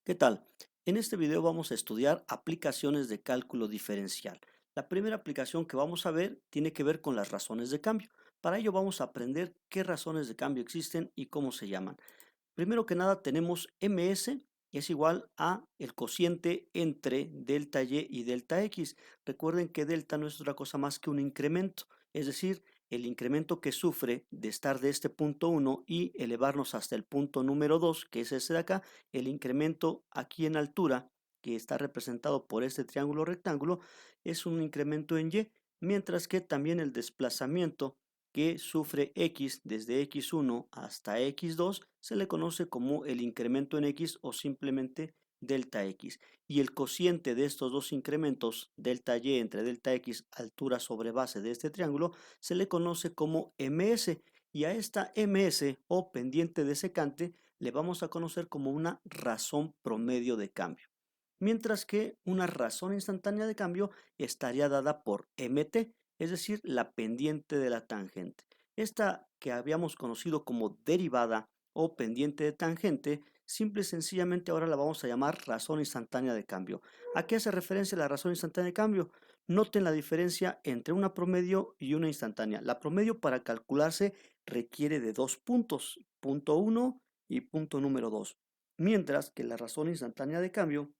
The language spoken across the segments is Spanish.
¿Qué tal? En este video vamos a estudiar aplicaciones de cálculo diferencial. La primera aplicación que vamos a ver tiene que ver con las razones de cambio. Para ello vamos a aprender qué razones de cambio existen y cómo se llaman. Primero que nada tenemos ms, es igual a el cociente entre delta y y delta x. Recuerden que delta no es otra cosa más que un incremento, es decir, el incremento que sufre de estar de este punto 1 y elevarnos hasta el punto número 2, que es ese de acá. El incremento aquí en altura, que está representado por este triángulo rectángulo, es un incremento en y, mientras que también el desplazamiento que sufre x desde x1 hasta x2 se le conoce como el incremento en x o simplemente delta x. Y el cociente de estos dos incrementos, delta y entre delta x, altura sobre base de este triángulo, se le conoce como ms. Y a esta ms o pendiente de secante le vamos a conocer como una razón promedio de cambio. Mientras que una razón instantánea de cambio estaría dada por mt, es decir, la pendiente de la tangente. Esta que habíamos conocido como derivada o pendiente de tangente, simple y sencillamente ahora la vamos a llamar razón instantánea de cambio. ¿A qué hace referencia la razón instantánea de cambio? Noten la diferencia entre una promedio y una instantánea. La promedio para calcularse requiere de dos puntos, punto 1 y punto número 2, mientras que la razón instantánea de cambio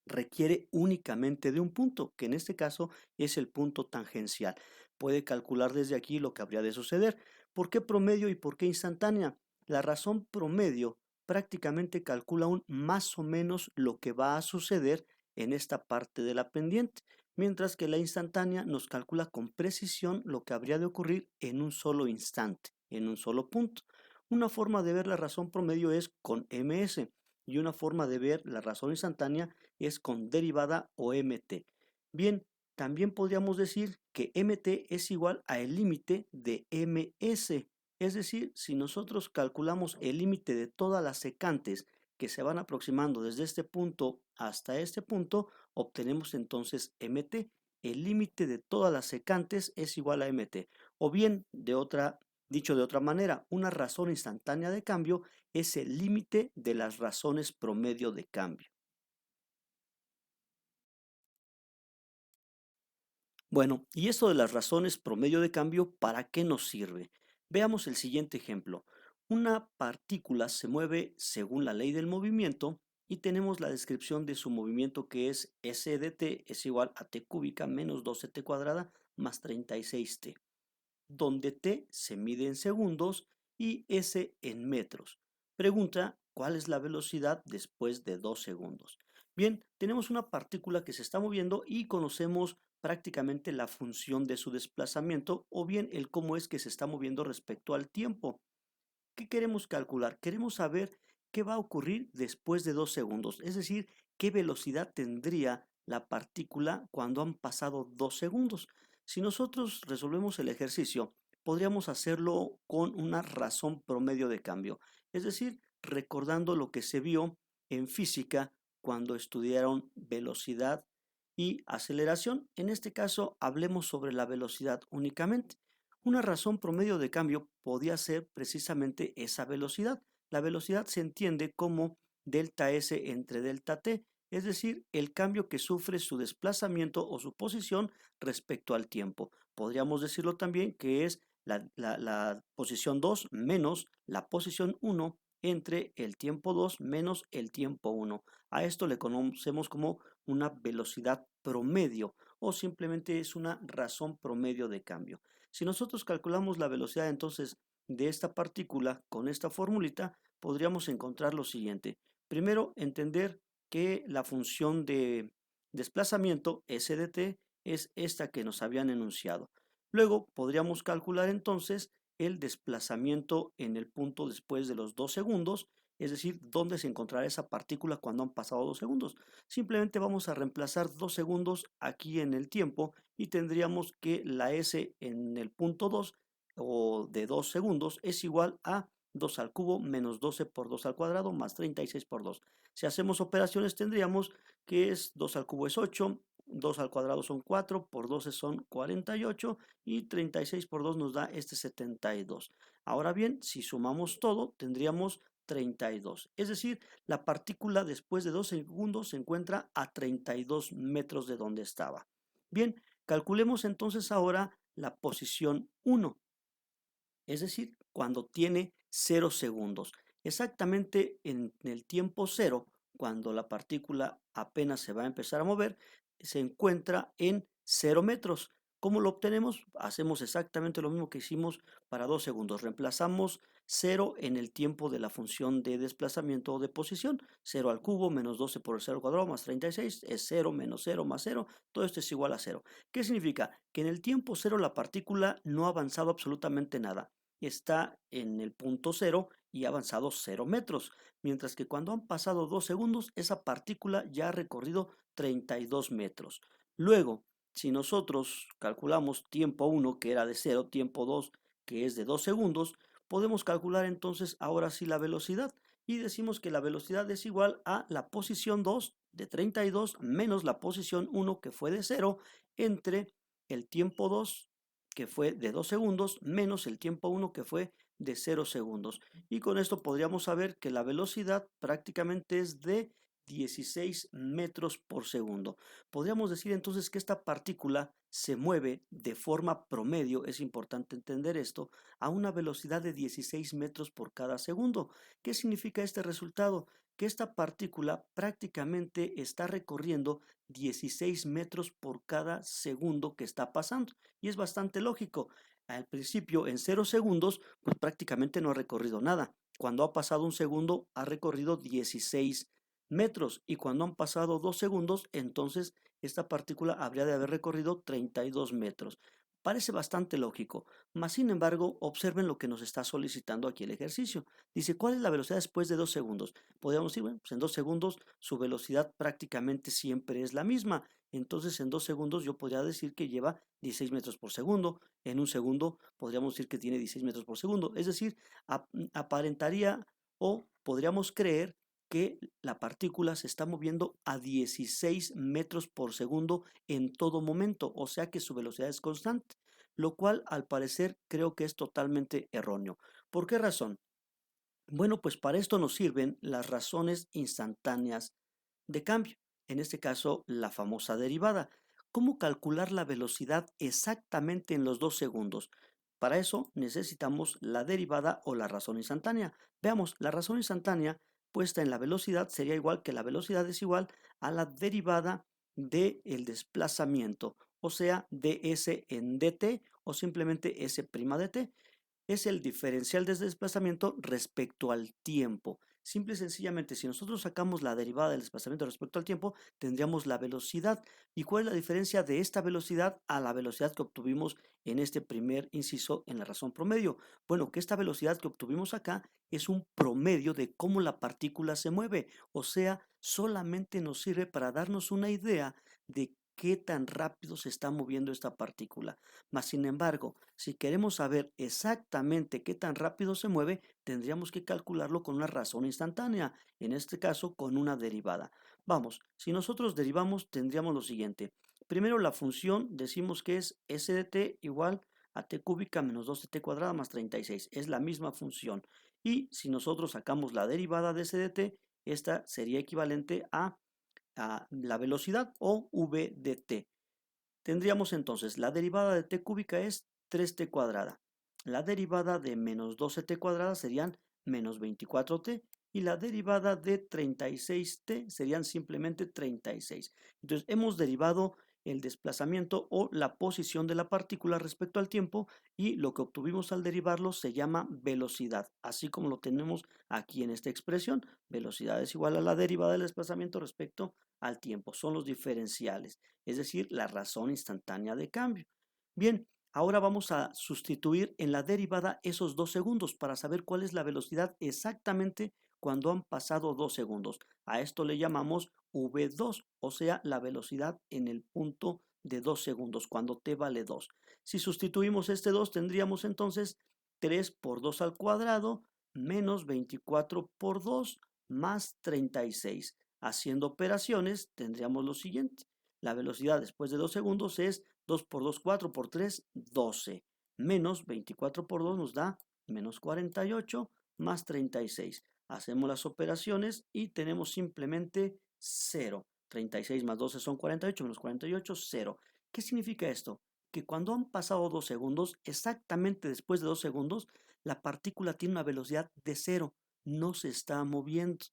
requiere únicamente de un punto, que en este caso es el punto tangencial. Puede calcular desde aquí lo que habría de suceder. ¿Por qué promedio y por qué instantánea? La razón promedio prácticamente calcula un más o menos lo que va a suceder en esta parte de la pendiente, mientras que la instantánea nos calcula con precisión lo que habría de ocurrir en un solo instante, en un solo punto. Una forma de ver la razón promedio es con ms, y una forma de ver la razón instantánea es con derivada o mt. Bien, también podríamos decir que mt es igual a el límite de ms, es decir, si nosotros calculamos el límite de todas las secantes que se van aproximando desde este punto hasta este punto, obtenemos entonces mt. El límite de todas las secantes es igual a mt. O bien, dicho de otra manera, una razón instantánea de cambio es el límite de las razones promedio de cambio. Bueno, y esto de las razones promedio de cambio, ¿para qué nos sirve? Veamos el siguiente ejemplo. Una partícula se mueve según la ley del movimiento y tenemos la descripción de su movimiento, que es s de t es igual a t cúbica menos 12t cuadrada más 36t, donde t se mide en segundos y s en metros. Pregunta, ¿cuál es la velocidad después de 2 segundos? Bien, tenemos una partícula que se está moviendo y conocemos prácticamente la función de su desplazamiento o bien el cómo es que se está moviendo respecto al tiempo. ¿Qué queremos calcular? Queremos saber qué va a ocurrir después de 2 segundos, es decir, qué velocidad tendría la partícula cuando han pasado 2 segundos. Si nosotros resolvemos el ejercicio, podríamos hacerlo con una razón promedio de cambio, es decir, recordando lo que se vio en física cuando estudiaron velocidad y aceleración. En este caso, hablemos sobre la velocidad únicamente. Una razón promedio de cambio podía ser precisamente esa velocidad. La velocidad se entiende como delta S entre delta T, es decir, el cambio que sufre su desplazamiento o su posición respecto al tiempo. Podríamos decirlo también que es la posición 2 menos la posición 1 entre el tiempo 2 menos el tiempo 1. A esto le conocemos como una velocidad promedio o simplemente es una razón promedio de cambio. Si nosotros calculamos la velocidad entonces de esta partícula con esta formulita, podríamos encontrar lo siguiente. Primero, entender que la función de desplazamiento s de t es esta que nos habían enunciado. Luego podríamos calcular entonces el desplazamiento en el punto después de los 2 segundos, es decir, dónde se encontrará esa partícula cuando han pasado 2 segundos. Simplemente vamos a reemplazar 2 segundos aquí en el tiempo y tendríamos que la s en el punto 2 o de 2 segundos es igual a 2 al cubo menos 12 por 2 al cuadrado más 36 por 2. Si hacemos operaciones tendríamos que es 2 al cubo es 8, 2 al cuadrado son 4, por 12 son 48 y 36 por 2 nos da este 72. Ahora bien, si sumamos todo, tendríamos 32. Es decir, la partícula después de 2 segundos se encuentra a 32 metros de donde estaba. Bien, calculemos entonces ahora la posición 1, es decir, cuando tiene 0 segundos. Exactamente en el tiempo 0, cuando la partícula apenas se va a empezar a mover, se encuentra en 0 metros. ¿Cómo lo obtenemos? Hacemos exactamente lo mismo que hicimos para 2 segundos. Reemplazamos 0 en el tiempo de la función de desplazamiento o de posición. 0 al cubo menos 12 por el 0 al cuadrado más 36 es 0 menos 0 más 0. Todo esto es igual a 0. ¿Qué significa? Que en el tiempo 0 la partícula no ha avanzado absolutamente nada. Está en el punto 0 y ha avanzado 0 metros. Mientras que cuando han pasado 2 segundos, esa partícula ya ha recorrido 32 metros. Luego, si nosotros calculamos tiempo 1, que era de 0, tiempo 2, que es de 2 segundos, podemos calcular entonces ahora sí la velocidad. Y decimos que la velocidad es igual a la posición 2 de 32 menos la posición 1, que fue de 0, entre el tiempo 2, que fue de 2 segundos, menos el tiempo 1, que fue de 0 segundos. Y con esto podríamos saber que la velocidad prácticamente es de 16 metros por segundo. Podríamos decir entonces que esta partícula se mueve de forma promedio, es importante entender esto, a una velocidad de 16 metros por cada segundo. ¿Qué significa este resultado? Que esta partícula prácticamente está recorriendo 16 metros por cada segundo que está pasando. Y es bastante lógico. Al principio, en 0 segundos, pues prácticamente no ha recorrido nada. Cuando ha pasado un segundo, ha recorrido 16 metros. Y cuando han pasado 2 segundos, entonces esta partícula habría de haber recorrido 32 metros. Parece bastante lógico, mas sin embargo, observen lo que nos está solicitando aquí el ejercicio. Dice, ¿cuál es la velocidad después de 2 segundos? Podríamos decir, bueno, pues en 2 segundos su velocidad prácticamente siempre es la misma. Entonces, en 2 segundos yo podría decir que lleva 16 metros por segundo. En un segundo podríamos decir que tiene 16 metros por segundo. Es decir, aparentaría o podríamos creer que la partícula se está moviendo a 16 metros por segundo en todo momento, o sea que su velocidad es constante, lo cual al parecer creo que es totalmente erróneo. ¿Por qué razón? Bueno, pues para esto nos sirven las razones instantáneas de cambio, en este caso la famosa derivada. ¿Cómo calcular la velocidad exactamente en los 2 segundos? Para eso necesitamos la derivada o la razón instantánea. Veamos, la razón instantánea puesta en la velocidad sería igual que la velocidad es igual a la derivada del desplazamiento, o sea, ds en dt o simplemente s' dt. Es el diferencial de desplazamiento respecto al tiempo. Simple y sencillamente, si nosotros sacamos la derivada del desplazamiento respecto al tiempo, tendríamos la velocidad. ¿Y cuál es la diferencia de esta velocidad a la velocidad que obtuvimos en este primer inciso en la razón promedio? Bueno, que esta velocidad que obtuvimos acá es un promedio de cómo la partícula se mueve. O sea, solamente nos sirve para darnos una idea de qué tan rápido se está moviendo esta partícula. Mas, sin embargo, si queremos saber exactamente qué tan rápido se mueve, tendríamos que calcularlo con una razón instantánea, en este caso con una derivada. Vamos, si nosotros derivamos, tendríamos lo siguiente. Primero la función decimos que es s de t igual a t cúbica menos 2t cuadrada más 36. Es la misma función. Y si nosotros sacamos la derivada de s de t, esta sería equivalente a la velocidad o v de t. Tendríamos entonces la derivada de t cúbica es 3t cuadrada. La derivada de menos 12t cuadrada serían menos 24t y la derivada de 36t serían simplemente 36. Entonces hemos derivado el desplazamiento o la posición de la partícula respecto al tiempo y lo que obtuvimos al derivarlo se llama velocidad, así como lo tenemos aquí en esta expresión. Velocidad es igual a la derivada del desplazamiento respecto al tiempo, son los diferenciales, es decir, la razón instantánea de cambio. Bien, ahora vamos a sustituir en la derivada esos 2 segundos para saber cuál es la velocidad exactamente cuando han pasado 2 segundos. A esto le llamamos v2, o sea, la velocidad en el punto de 2 segundos, cuando t vale 2. Si sustituimos este 2, tendríamos entonces 3 por 2 al cuadrado menos 24 por 2 más 36. Haciendo operaciones, tendríamos lo siguiente. La velocidad después de 2 segundos es 2 por 2, 4 por 3, 12. Menos 24 por 2 nos da menos 48 más 36. Hacemos las operaciones y tenemos simplemente 0. 36 más 12 son 48, menos 48, 0. ¿Qué significa esto? Que cuando han pasado 2 segundos, exactamente después de 2 segundos, la partícula tiene una velocidad de 0, no se está moviendo.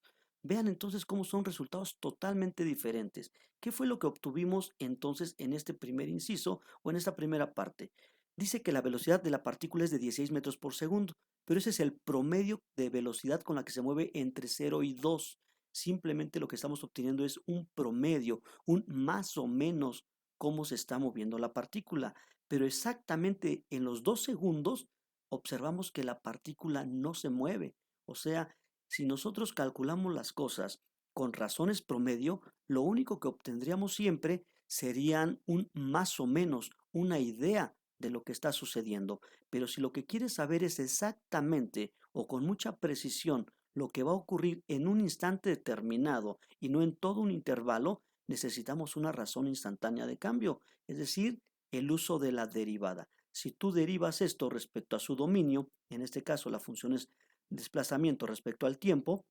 Vean entonces cómo son resultados totalmente diferentes. ¿Qué fue lo que obtuvimos entonces en este primer inciso o en esta primera parte? Dice que la velocidad de la partícula es de 16 metros por segundo, pero ese es el promedio de velocidad con la que se mueve entre 0 y 2. Simplemente lo que estamos obteniendo es un promedio, un más o menos cómo se está moviendo la partícula. Pero exactamente en los 2 segundos observamos que la partícula no se mueve. O sea, si nosotros calculamos las cosas con razones promedio, lo único que obtendríamos siempre serían un más o menos, una idea de lo que está sucediendo. Pero si lo que quieres saber es exactamente o con mucha precisión lo que va a ocurrir en un instante determinado y no en todo un intervalo, necesitamos una razón instantánea de cambio, es decir, el uso de la derivada. Si tú derivas esto respecto a su dominio, en este caso la función es desplazamiento respecto al tiempo,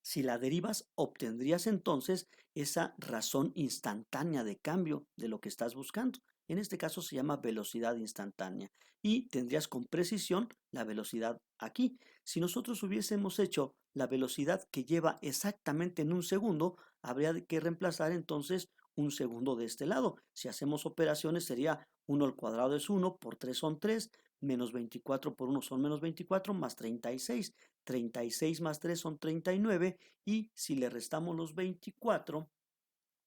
si la derivas, obtendrías entonces esa razón instantánea de cambio de lo que estás buscando. En este caso se llama velocidad instantánea y tendrías con precisión la velocidad aquí. Si nosotros hubiésemos hecho la velocidad que lleva exactamente en un segundo, habría que reemplazar entonces un segundo de este lado. Si hacemos operaciones sería 1 al cuadrado es 1, por 3 son 3, menos 24 por 1 son menos 24, más 36. 36 más 3 son 39 y si le restamos los 24,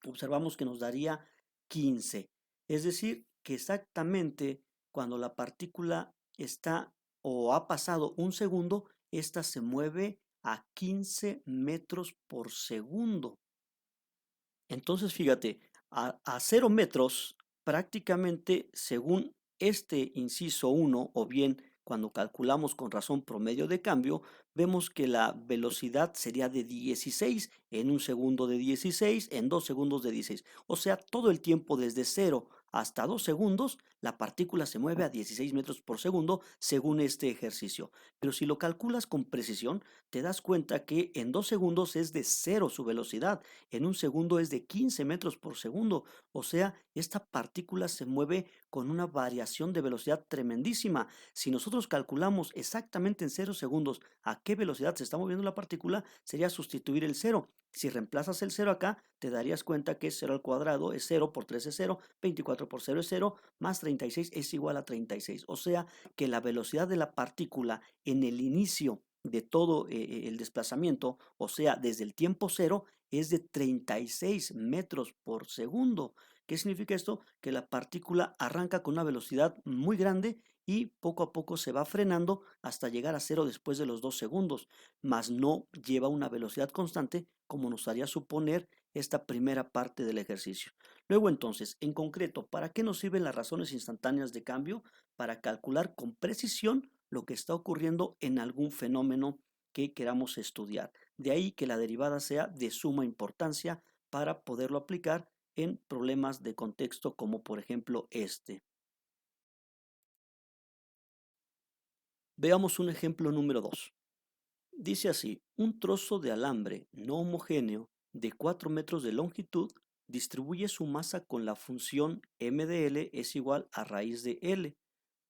observamos que nos daría 15. Es decir, que exactamente cuando la partícula está o ha pasado un segundo, esta se mueve a 15 metros por segundo. Entonces, fíjate, a 0 metros, prácticamente según este inciso 1, o bien cuando calculamos con razón promedio de cambio, vemos que la velocidad sería de 16, en un segundo de 16, en 2 segundos de 16. O sea, todo el tiempo desde 0 hasta 2 segundos, la partícula se mueve a 16 metros por segundo según este ejercicio. Pero si lo calculas con precisión, te das cuenta que en 2 segundos es de 0 su velocidad, en un segundo es de 15 metros por segundo. O sea, esta partícula se mueve con una variación de velocidad tremendísima. Si nosotros calculamos exactamente en 0 segundos a qué velocidad se está moviendo la partícula, sería sustituir el 0. Si reemplazas el 0 acá, te darías cuenta que 0 al cuadrado es 0, por 3 es 0, 24 por 0 es 0, más 36 es igual a 36. O sea, que la velocidad de la partícula en el inicio de todo el desplazamiento, o sea, desde el tiempo cero, es de 36 metros por segundo. ¿Qué significa esto? Que la partícula arranca con una velocidad muy grande y poco a poco se va frenando hasta llegar a cero después de los 2 segundos, mas no lleva una velocidad constante como nos haría suponer esta primera parte del ejercicio. Luego entonces, en concreto, ¿para qué nos sirven las razones instantáneas de cambio? Para calcular con precisión lo que está ocurriendo en algún fenómeno que queramos estudiar. De ahí que la derivada sea de suma importancia para poderlo aplicar en problemas de contexto como por ejemplo este. Veamos un ejemplo número 2. Dice así, un trozo de alambre no homogéneo de 4 metros de longitud distribuye su masa con la función m de L es igual a raíz de L,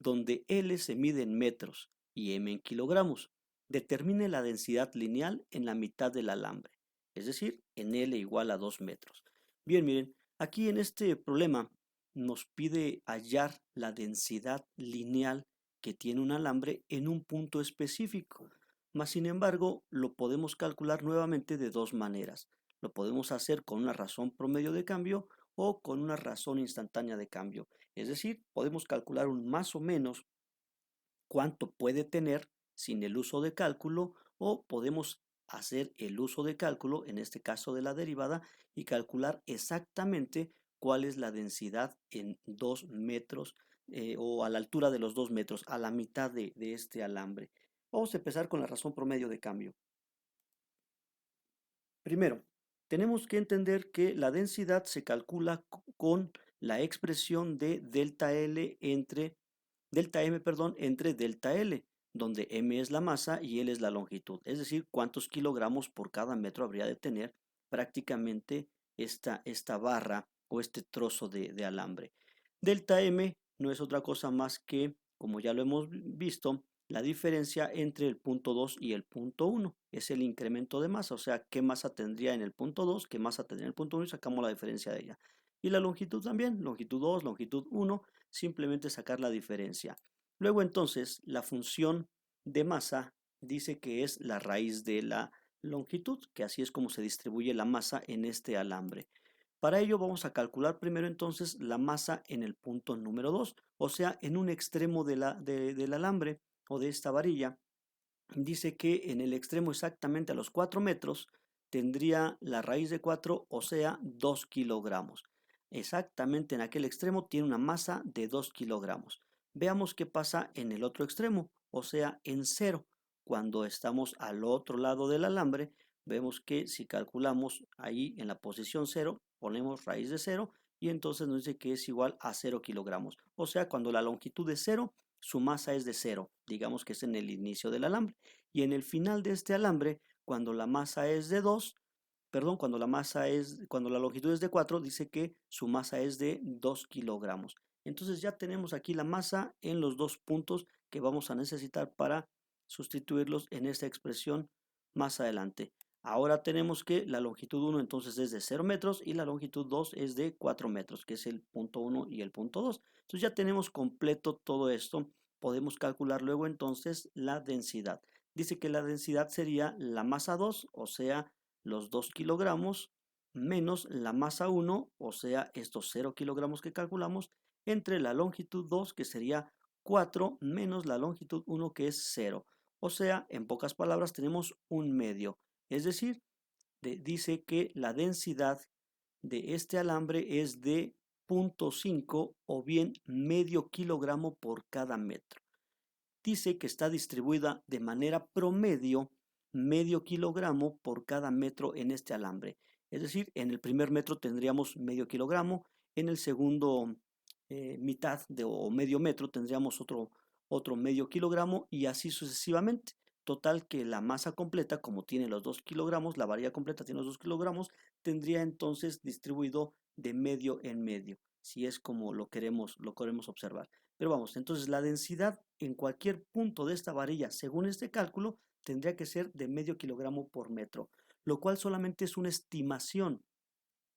donde L se mide en metros y m en kilogramos. Determine la densidad lineal en la mitad del alambre, es decir, en L igual a 2 metros. Bien, miren, aquí en este problema nos pide hallar la densidad lineal que tiene un alambre en un punto específico. Mas, sin embargo, lo podemos calcular nuevamente de dos maneras. Lo podemos hacer con una razón promedio de cambio o con una razón instantánea de cambio. Es decir, podemos calcular un más o menos cuánto puede tener sin el uso de cálculo o podemos hacer el uso de cálculo, en este caso de la derivada, y calcular exactamente cuál es la densidad en 2 metros o a la altura de los 2 metros, a la mitad de este alambre. Vamos a empezar con la razón promedio de cambio. Primero, tenemos que entender que la densidad se calcula con la expresión de delta L entre delta M, perdón, entre delta L. donde m es la masa y L es la longitud, es decir, cuántos kilogramos por cada metro habría de tener prácticamente esta barra o este trozo de alambre. Delta M no es otra cosa más que, como ya lo hemos visto, la diferencia entre el punto 2 y el punto 1. Es el incremento de masa, o sea, qué masa tendría en el punto 2, qué masa tendría en el punto 1 y sacamos la diferencia de ella. Y la longitud también, longitud 2, longitud 1, simplemente sacar la diferencia. Luego entonces, la función de masa dice que es la raíz de la longitud, que así es como se distribuye la masa en este alambre. Para ello vamos a calcular primero entonces la masa en el punto número 2, o sea, en un extremo del alambre o de esta varilla. Dice que en el extremo exactamente a los 4 metros tendría la raíz de 4, o sea, 2 kilogramos. Exactamente en aquel extremo tiene una masa de 2 kilogramos. Veamos qué pasa en el otro extremo, o sea, en cero. Cuando estamos al otro lado del alambre, vemos que si calculamos ahí en la posición 0, ponemos raíz de 0 y entonces nos dice que es igual a 0 kilogramos. O sea, cuando la longitud es 0, su masa es de 0, digamos que es en el inicio del alambre. Y en el final de este alambre, cuando la masa es de 2, perdón, cuando la longitud es de 4, dice que su masa es de 2 kilogramos. Entonces ya tenemos aquí la masa en los dos puntos que vamos a necesitar para sustituirlos en esta expresión más adelante. Ahora tenemos que la longitud 1 entonces es de 0 metros y la longitud 2 es de 4 metros, que es el punto 1 y el punto 2. Entonces ya tenemos completo todo esto. Podemos calcular luego entonces la densidad. Dice que la densidad sería la masa 2, o sea, los 2 kilogramos, menos la masa 1, o sea, estos 0 kilogramos que calculamos, entre la longitud 2, que sería 4, menos la longitud 1, que es 0. O sea, en pocas palabras, tenemos un medio. Es decir, dice que la densidad de este alambre es de 0,5 o bien medio kilogramo por cada metro. Dice que está distribuida de manera promedio medio kilogramo por cada metro en este alambre. Es decir, en el primer metro tendríamos medio kilogramo, en el segundo mitad o medio metro tendríamos otro medio kilogramo y así sucesivamente. Total que la masa completa, como tiene los 2 kilogramos, la varilla completa tiene los 2 kilogramos, tendría entonces distribuido de medio en medio, si es como lo queremos observar. Pero vamos, entonces la densidad en cualquier punto de esta varilla, según este cálculo, tendría que ser de medio kilogramo por metro, lo cual solamente es una estimación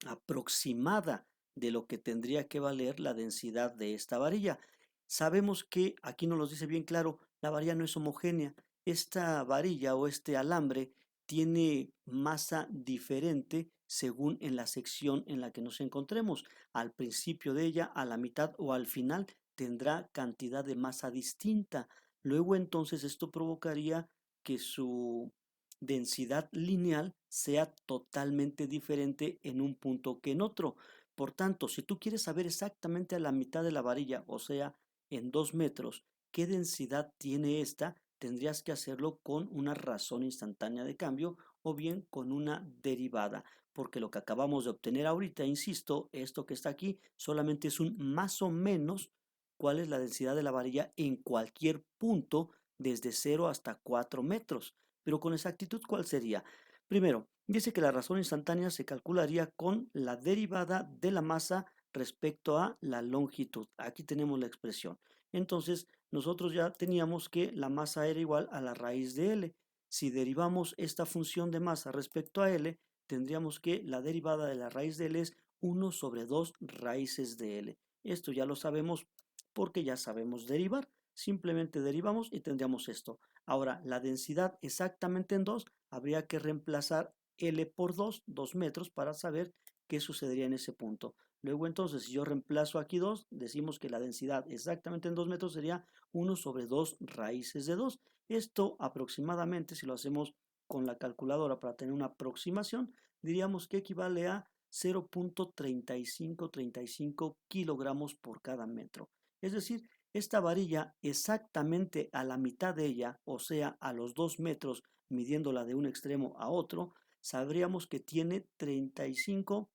aproximada de lo que tendría que valer la densidad de esta varilla. Sabemos que, aquí nos lo dice bien claro, la varilla no es homogénea. Esta varilla o este alambre tiene masa diferente según en la sección en la que nos encontremos. Al principio de ella, a la mitad o al final tendrá cantidad de masa distinta. Luego entonces esto provocaría que su densidad lineal sea totalmente diferente en un punto que en otro. Por tanto, si tú quieres saber exactamente a la mitad de la varilla, o sea, en 2 metros, qué densidad tiene esta, tendrías que hacerlo con una razón instantánea de cambio o bien con una derivada, porque lo que acabamos de obtener ahorita, insisto, esto que está aquí, solamente es un más o menos cuál es la densidad de la varilla en cualquier punto desde 0 hasta 4 metros. Pero con exactitud, ¿cuál sería? Primero, dice que la razón instantánea se calcularía con la derivada de la masa respecto a la longitud. Aquí tenemos la expresión. Entonces, nosotros ya teníamos que la masa era igual a la raíz de L. Si derivamos esta función de masa respecto a L, tendríamos que la derivada de la raíz de L es 1 sobre 2 raíces de L. Esto ya lo sabemos porque ya sabemos derivar. Simplemente derivamos y tendríamos esto. Ahora, la densidad exactamente en 2, habría que reemplazar L por 2, 2 metros, para saber qué sucedería en ese punto. Luego entonces, si yo reemplazo aquí 2, decimos que la densidad exactamente en 2 metros sería 1 sobre 2 raíces de 2. Esto aproximadamente, si lo hacemos con la calculadora para tener una aproximación, diríamos que equivale a 0,3535 kilogramos por cada metro. Es decir, esta varilla exactamente a la mitad de ella, o sea, a los 2 metros, midiéndola de un extremo a otro, sabríamos que tiene 35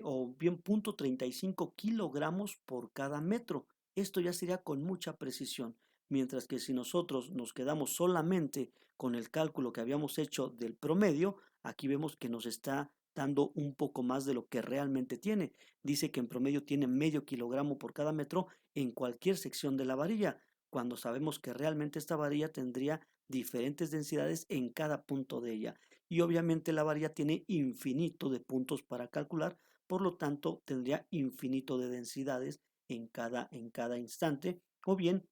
o bien 0,35 kilogramos por cada metro. Esto ya sería con mucha precisión. mientras que si nosotros nos quedamos solamente con el cálculo que habíamos hecho del promedio, aquí vemos que nos está dando un poco más de lo que realmente tiene. Dice que en promedio tiene medio kilogramo por cada metro en cualquier sección de la varilla, cuando sabemos que realmente esta varilla tendría diferentes densidades en cada punto de ella. Y obviamente la varilla tiene infinito de puntos para calcular, por lo tanto tendría infinito de densidades en cada instante, o bien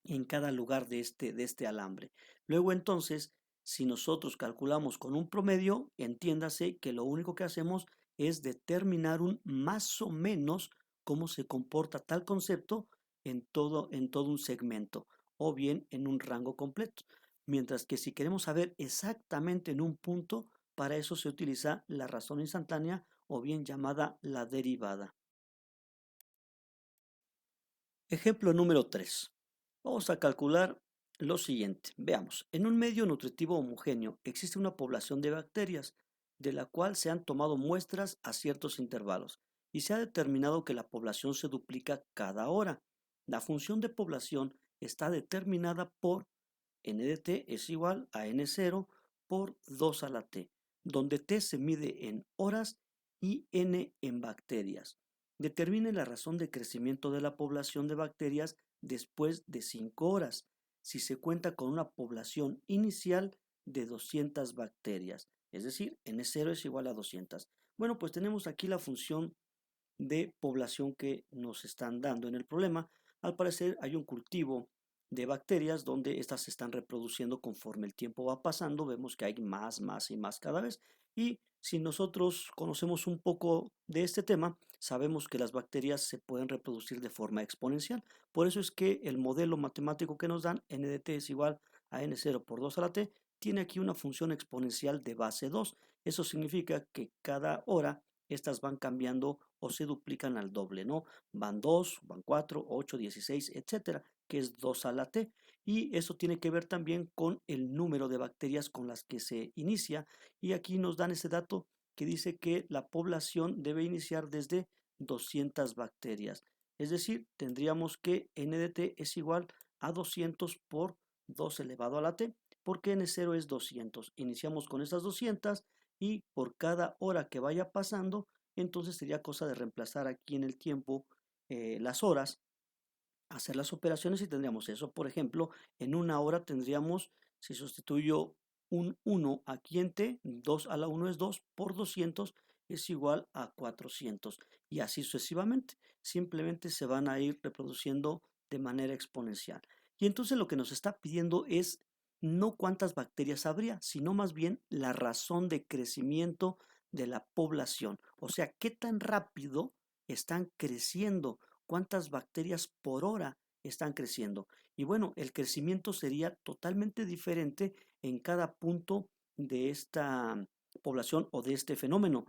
en cada lugar de este alambre. Luego entonces, si nosotros calculamos con un promedio, entiéndase que lo único que hacemos es determinar un más o menos cómo se comporta tal concepto en todo un segmento o bien en un rango completo. Mientras que si queremos saber exactamente en un punto, para eso se utiliza la razón instantánea o bien llamada la derivada. Ejemplo número 3. Vamos a calcular lo siguiente. Veamos, en un medio nutritivo homogéneo existe una población de bacterias de la cual se han tomado muestras a ciertos intervalos y se ha determinado que la población se duplica cada hora. La función de población está determinada por n de t es igual a n0 por 2 a la t, donde t se mide en horas y n en bacterias. Determine la razón de crecimiento de la población de bacterias después de 5 horas, si se cuenta con una población inicial de 200 bacterias, es decir, n0 es igual a 200. Bueno, pues tenemos aquí la función de población que nos están dando en el problema. Al parecer hay un cultivo de bacterias donde estas se están reproduciendo conforme el tiempo va pasando. Vemos que hay más y más cada vez. Y si nosotros conocemos un poco de este tema, sabemos que las bacterias se pueden reproducir de forma exponencial. Por eso es que el modelo matemático que nos dan, n de t es igual a n0 por 2 a la t, tiene aquí una función exponencial de base 2. Eso significa que cada hora estas van cambiando o se duplican al doble, ¿no? Van 2, van 4, 8, 16, etcétera, que es 2 a la t. Y eso tiene que ver también con el número de bacterias con las que se inicia. Y aquí nos dan ese dato que dice que la población debe iniciar desde 200 bacterias. Es decir, tendríamos que n de t es igual a 200 por 2 elevado a la t, porque n0 es 200. Iniciamos con esas 200 y por cada hora que vaya pasando, entonces sería cosa de reemplazar aquí en el tiempo las horas, hacer las operaciones y tendríamos eso. Por ejemplo, en una hora tendríamos, si sustituyo un 1 aquí en t, 2 a la 1 es 2 por 200 es igual a 400 y así sucesivamente. Simplemente se van a ir reproduciendo de manera exponencial. Y entonces lo que nos está pidiendo es no cuántas bacterias habría, sino más bien la razón de crecimiento de la población. O sea, qué tan rápido están creciendo, cuántas bacterias por hora están creciendo. Y bueno, el crecimiento sería totalmente diferente en cada punto de esta población o de este fenómeno.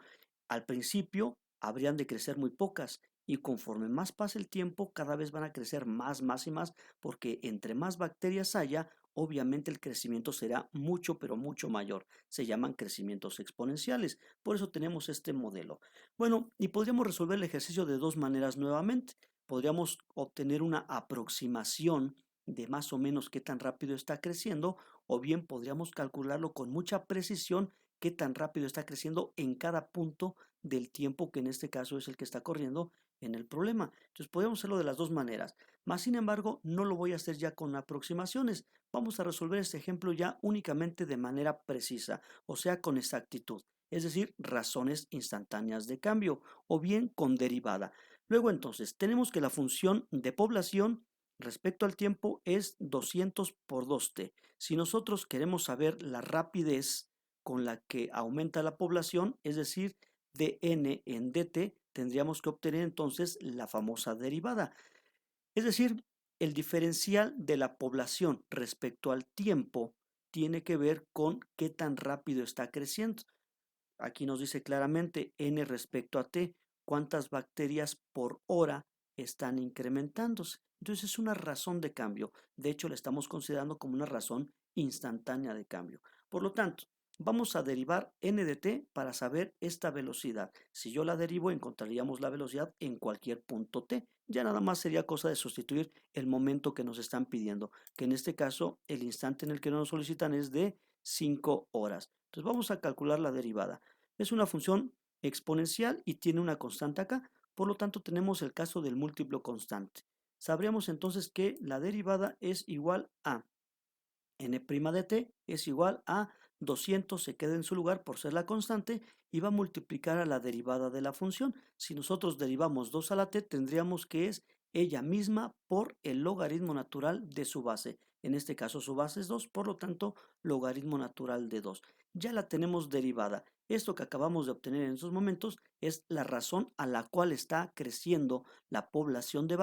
Al principio habrían de crecer muy pocas y conforme más pasa el tiempo, cada vez van a crecer más y más, porque entre más bacterias haya, obviamente el crecimiento será mucho, pero mucho mayor. Se llaman crecimientos exponenciales. Por eso tenemos este modelo. Bueno, y podríamos resolver el ejercicio de dos maneras nuevamente. Podríamos obtener una aproximación de más o menos qué tan rápido está creciendo, o bien podríamos calcularlo con mucha precisión qué tan rápido está creciendo en cada punto del tiempo, que en este caso es el que está corriendo en el problema. Entonces podemos hacerlo de las dos maneras. Más sin embargo, no lo voy a hacer ya con aproximaciones. Vamos a resolver este ejemplo ya únicamente de manera precisa, o sea, con exactitud, es decir, razones instantáneas de cambio, o bien con derivada. Luego entonces, tenemos que la función de población respecto al tiempo es 200 por 2t. Si nosotros queremos saber la rapidez con la que aumenta la población, es decir, dn en dt, tendríamos que obtener entonces la famosa derivada. Es decir, el diferencial de la población respecto al tiempo tiene que ver con qué tan rápido está creciendo. Aquí nos dice claramente n respecto a t, cuántas bacterias por hora están incrementándose. Entonces es una razón de cambio. De hecho, la estamos considerando como una razón instantánea de cambio. Por lo tanto, Vamos a derivar n de t para saber esta velocidad. Si yo la derivo, encontraríamos la velocidad en cualquier punto t. Ya nada más sería cosa de sustituir el momento que nos están pidiendo, que en este caso el instante en el que nos solicitan es de 5 horas. Entonces vamos a calcular la derivada. Es una función exponencial y tiene una constante acá, por lo tanto tenemos el caso del múltiplo constante. Sabríamos entonces que la derivada es igual a n' de t es igual a 200, se queda en su lugar por ser la constante y va a multiplicar a la derivada de la función. Si nosotros derivamos 2 a la t, tendríamos que es ella misma por el logaritmo natural de su base. En este caso su base es 2, por lo tanto logaritmo natural de 2. Ya la tenemos derivada. Esto que acabamos de obtener en esos momentos es la razón a la cual está creciendo la población de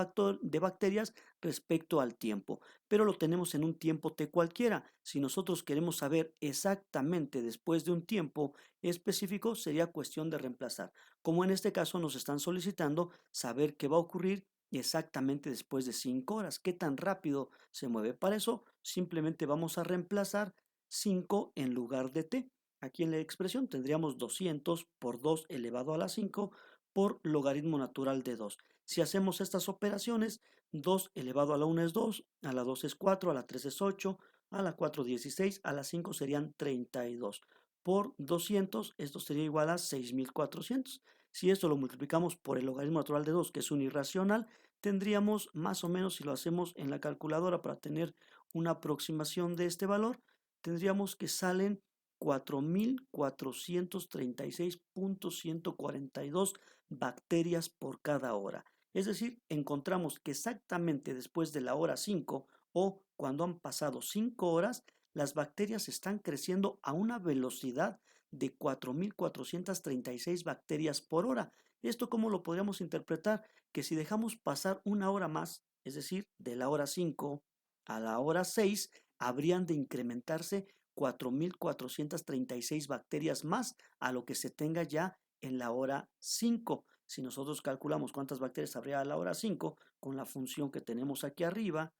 bacterias respecto al tiempo, pero lo tenemos en un tiempo t cualquiera. Si nosotros queremos saber exactamente después de un tiempo específico, sería cuestión de reemplazar. Como en este caso nos están solicitando saber qué va a ocurrir exactamente después de 5 horas, qué tan rápido se mueve. Para eso simplemente vamos a reemplazar 5 en lugar de t. Aquí en la expresión tendríamos 200 por 2 elevado a la 5 por logaritmo natural de 2. Si hacemos estas operaciones, 2 elevado a la 1 es 2, a la 2 es 4, a la 3 es 8, a la 4 16, a la 5 serían 32. Por 200, esto sería igual a 6400. Si esto lo multiplicamos por el logaritmo natural de 2, que es un irracional, tendríamos más o menos, si lo hacemos en la calculadora para tener una aproximación de este valor, tendríamos que salen 4436.142 bacterias por cada hora. Es decir, encontramos que exactamente después de la hora 5 o cuando han pasado 5 horas, las bacterias están creciendo a una velocidad de 4436 bacterias por hora. ¿Esto cómo lo podríamos interpretar? Que si dejamos pasar una hora más, es decir, de la hora 5 a la hora 6, habrían de incrementarse 4436 bacterias más a lo que se tenga ya en la hora 5. Si nosotros calculamos cuántas bacterias habría a la hora 5 con la función que tenemos aquí arriba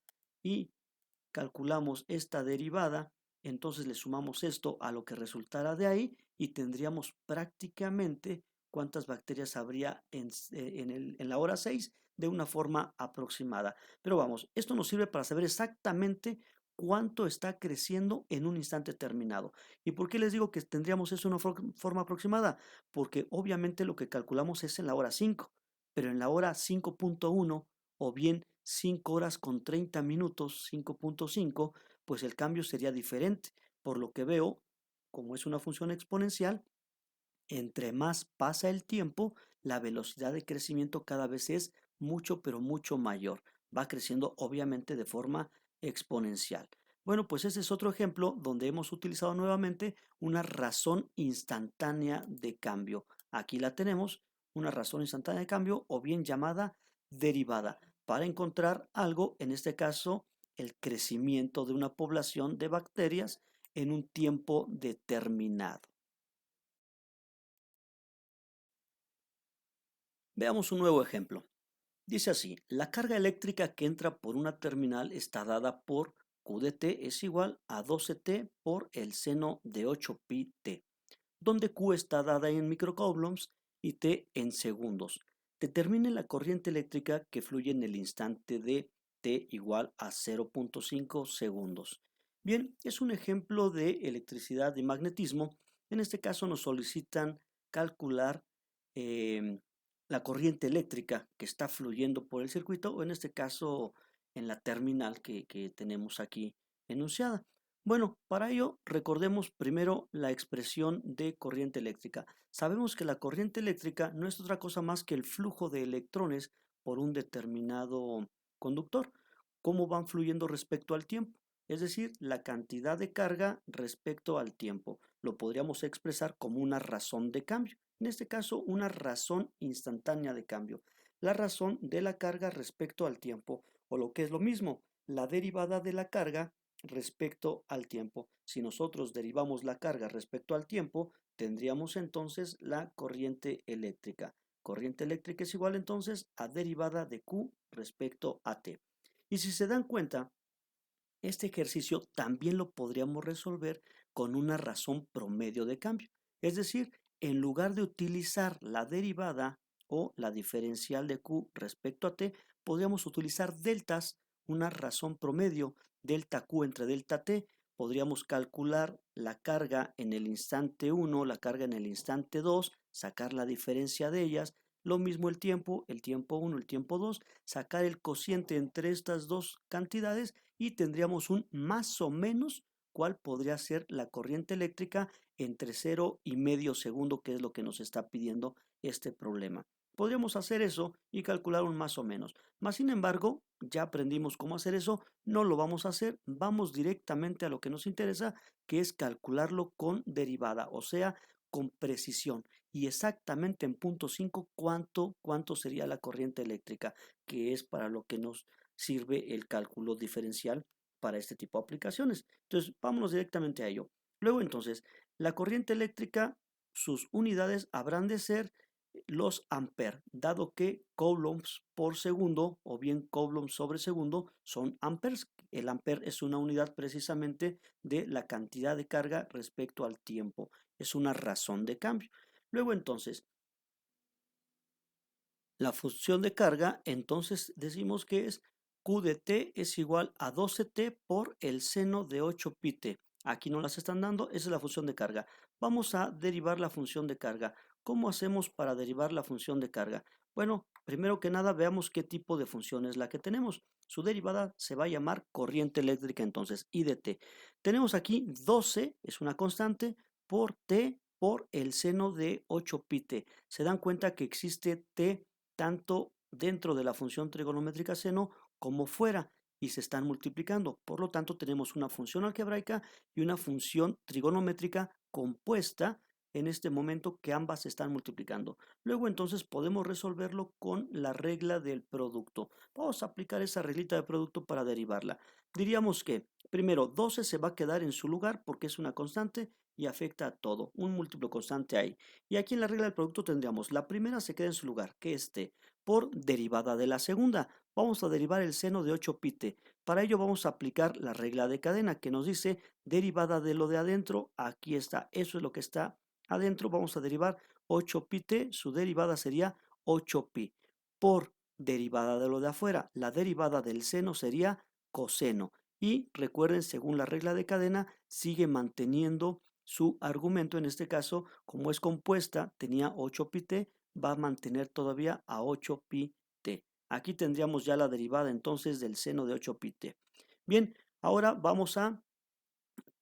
y calculamos esta derivada, entonces le sumamos esto a lo que resultara de ahí y tendríamos prácticamente cuántas bacterias habría en la hora 6 de una forma aproximada. Pero vamos, esto nos sirve para saber exactamente cuánto está creciendo en un instante terminado. ¿Y por qué les digo que tendríamos eso en una forma aproximada? Porque obviamente lo que calculamos es en la hora 5, pero en la hora 5.1 o bien 5 horas con 30 minutos, 5.5, pues el cambio sería diferente. Por lo que veo, como es una función exponencial, entre más pasa el tiempo, la velocidad de crecimiento cada vez es mucho, pero mucho mayor. Va creciendo obviamente de forma exponencial. Bueno, pues ese es otro ejemplo donde hemos utilizado nuevamente una razón instantánea de cambio. Aquí la tenemos, una razón instantánea de cambio o bien llamada derivada, para encontrar algo, en este caso, el crecimiento de una población de bacterias en un tiempo determinado. Veamos un nuevo ejemplo. Dice así, la carga eléctrica que entra por una terminal está dada por Q de t es igual a 12t por el seno de 8pi t, donde Q está dada en microcoulombs y t en segundos. Determine la corriente eléctrica que fluye en el instante de t igual a 0.5 segundos. Bien, es un ejemplo de electricidad y magnetismo. En este caso nos solicitan calcular em, la corriente eléctrica que está fluyendo por el circuito, o en este caso en la terminal que tenemos aquí enunciada. Bueno, para ello recordemos primero la expresión de corriente eléctrica. Sabemos que la corriente eléctrica no es otra cosa más que el flujo de electrones por un determinado conductor. ¿Cómo van fluyendo respecto al tiempo? Es decir, la cantidad de carga respecto al tiempo. Lo podríamos expresar como una razón de cambio. En este caso, una razón instantánea de cambio. La razón de la carga respecto al tiempo, o lo que es lo mismo, la derivada de la carga respecto al tiempo. Si nosotros derivamos la carga respecto al tiempo, tendríamos entonces la corriente eléctrica. Corriente eléctrica es igual entonces a derivada de Q respecto a T. Y si se dan cuenta, este ejercicio también lo podríamos resolver con una razón promedio de cambio. Es decir, en lugar de utilizar la derivada o la diferencial de Q respecto a T, podríamos utilizar deltas, una razón promedio, delta Q entre delta T. Podríamos calcular la carga en el instante 1, la carga en el instante 2, sacar la diferencia de ellas, lo mismo el tiempo 1, el tiempo 2, sacar el cociente entre estas dos cantidades y tendríamos un más o menos cuál podría ser la corriente eléctrica entre 0,5 segundo, que es lo que nos está pidiendo este problema. Podríamos hacer eso y calcular un más o menos. Más sin embargo, ya aprendimos cómo hacer eso, no lo vamos a hacer, vamos directamente a lo que nos interesa, que es calcularlo con derivada, o sea, con precisión y exactamente en punto 5 cuánto sería la corriente eléctrica, que es para lo que nos sirve el cálculo diferencial para este tipo de aplicaciones. Entonces, vámonos directamente a ello. Luego, entonces, la corriente eléctrica, sus unidades habrán de ser los amperes, dado que coulombs por segundo o bien coulombs sobre segundo son amperes. El ampere es una unidad precisamente de la cantidad de carga respecto al tiempo. Es una razón de cambio. Luego entonces, la función de carga, entonces decimos que es Q de t es igual a 12t por el seno de 8πt. Aquí no las están dando, esa es la función de carga. Vamos a derivar la función de carga. ¿Cómo hacemos para derivar la función de carga? Bueno, primero que nada veamos qué tipo de función es la que tenemos. Su derivada se va a llamar corriente eléctrica entonces, I de t. Tenemos aquí 12, es una constante, por t por el seno de 8πt. Se dan cuenta que existe t tanto dentro de la función trigonométrica seno como fuera y se están multiplicando. Por lo tanto, tenemos una función algebraica y una función trigonométrica compuesta en este momento que ambas se están multiplicando. Luego entonces podemos resolverlo con la regla del producto. Vamos a aplicar esa reglita de producto para derivarla. Diríamos que primero 12 se va a quedar en su lugar porque es una constante y afecta a todo, un múltiplo constante ahí. Y aquí en la regla del producto tendríamos la primera se queda en su lugar, que es t, por derivada de la segunda. Vamos a derivar el seno de 8πt. Para ello vamos a aplicar la regla de cadena que nos dice derivada de lo de adentro, aquí está, eso es lo que está adentro. Vamos a derivar 8πt, su derivada sería 8pi, por derivada de lo de afuera, la derivada del seno sería coseno. Y recuerden, según la regla de cadena, sigue manteniendo su argumento, en este caso, como es compuesta, tenía 8πt, va a mantener todavía a 8πt. Aquí tendríamos ya la derivada entonces del seno de 8πt. Bien, ahora vamos a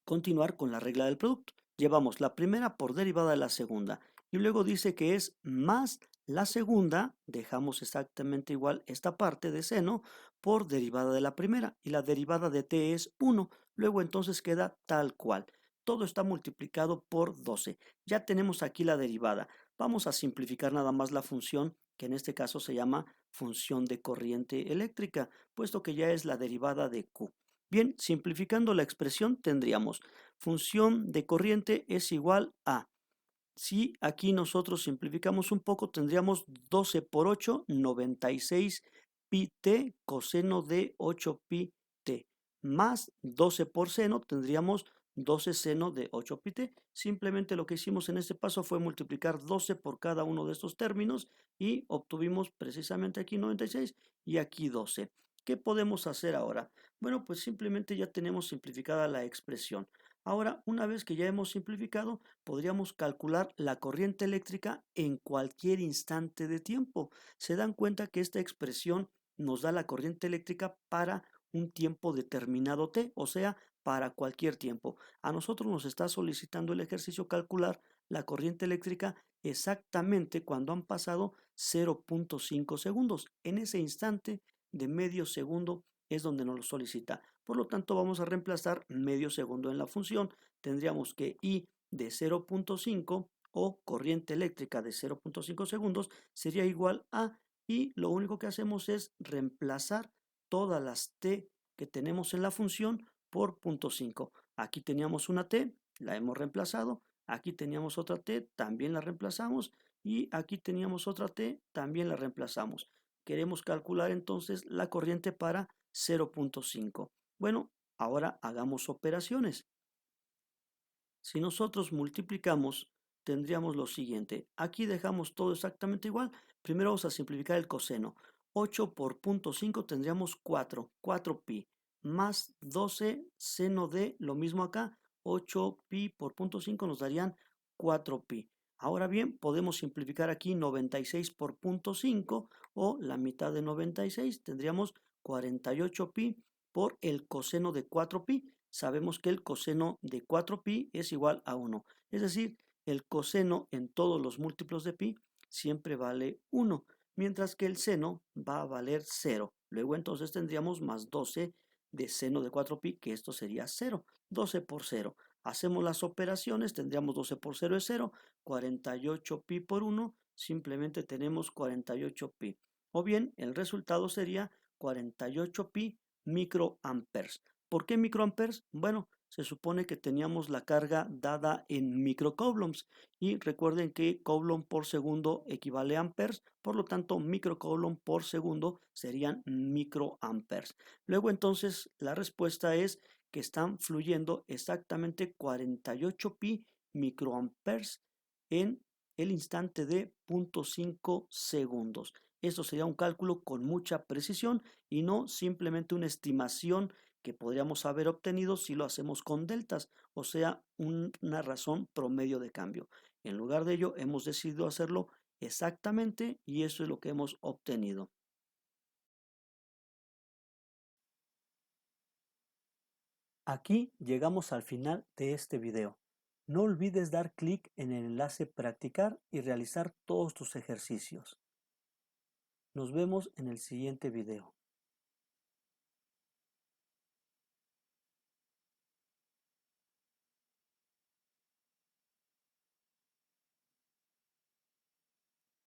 continuar con la regla del producto. Llevamos la primera por derivada de la segunda y luego dice que es más la segunda, dejamos exactamente igual esta parte de seno por derivada de la primera y la derivada de t es 1. Luego entonces queda tal cual. Todo está multiplicado por 12. Ya tenemos aquí la derivada. Vamos a simplificar nada más la función, que en este caso se llama función de corriente eléctrica, puesto que ya es la derivada de Q. Bien, simplificando la expresión tendríamos función de corriente es igual a, si aquí nosotros simplificamos un poco, tendríamos 12 por 8, 96 pi t coseno de 8 pi t, más 12 por seno, tendríamos 12 seno de 8 pi t. Simplemente lo que hicimos en este paso fue multiplicar 12 por cada uno de estos términos y obtuvimos precisamente aquí 96 y aquí 12. ¿Qué podemos hacer ahora? Bueno, pues simplemente ya tenemos simplificada la expresión. Ahora, una vez que ya hemos simplificado, podríamos calcular la corriente eléctrica en cualquier instante de tiempo. Se dan cuenta que esta expresión nos da la corriente eléctrica para un tiempo determinado t, o sea, para cualquier tiempo. A nosotros nos está solicitando el ejercicio calcular la corriente eléctrica exactamente cuando han pasado 0,5 segundos. En ese instante de medio segundo es donde nos lo solicita. Por lo tanto, vamos a reemplazar medio segundo en la función. Tendríamos que I de 0,5 o corriente eléctrica de 0,5 segundos sería igual a, y lo único que hacemos es reemplazar todas las t que tenemos en la función por 0,5. Aquí teníamos una t, la hemos reemplazado. Aquí teníamos otra t, también la reemplazamos. Y aquí teníamos otra t, también la reemplazamos. Queremos calcular entonces la corriente para 0,5. Bueno, ahora hagamos operaciones. Si nosotros multiplicamos, tendríamos lo siguiente. Aquí dejamos todo exactamente igual. Primero vamos a simplificar el coseno. 8 por 0.5 tendríamos 4pi, más 12 seno de, lo mismo acá, 8pi por 0.5 nos darían 4pi. Ahora bien, podemos simplificar aquí 96 por 0.5 o la mitad de 96, tendríamos 48pi por el coseno de 4pi. Sabemos que el coseno de 4pi es igual a 1. Es decir, el coseno en todos los múltiplos de pi siempre vale 1, mientras que el seno va a valer 0. Luego entonces tendríamos más 12 de seno de 4pi, que esto sería 0. 12 por 0. Hacemos las operaciones, tendríamos 12 por 0 es 0, 48pi por 1, simplemente tenemos 48pi. O bien, el resultado sería 48pi microamperes. ¿Por qué microamperes? Bueno, se supone que teníamos la carga dada en microcoulombs y recuerden que coulomb por segundo equivale a amperes, por lo tanto microcoulomb por segundo serían microamperes. Luego entonces la respuesta es que están fluyendo exactamente 48pi microamperes en el instante de 0.5 segundos. Esto sería un cálculo con mucha precisión y no simplemente una estimación que podríamos haber obtenido si lo hacemos con deltas, o sea, una razón promedio de cambio. En lugar de ello, hemos decidido hacerlo exactamente y eso es lo que hemos obtenido. Aquí llegamos al final de este video. No olvides dar clic en el enlace practicar y realizar todos tus ejercicios. Nos vemos en el siguiente video.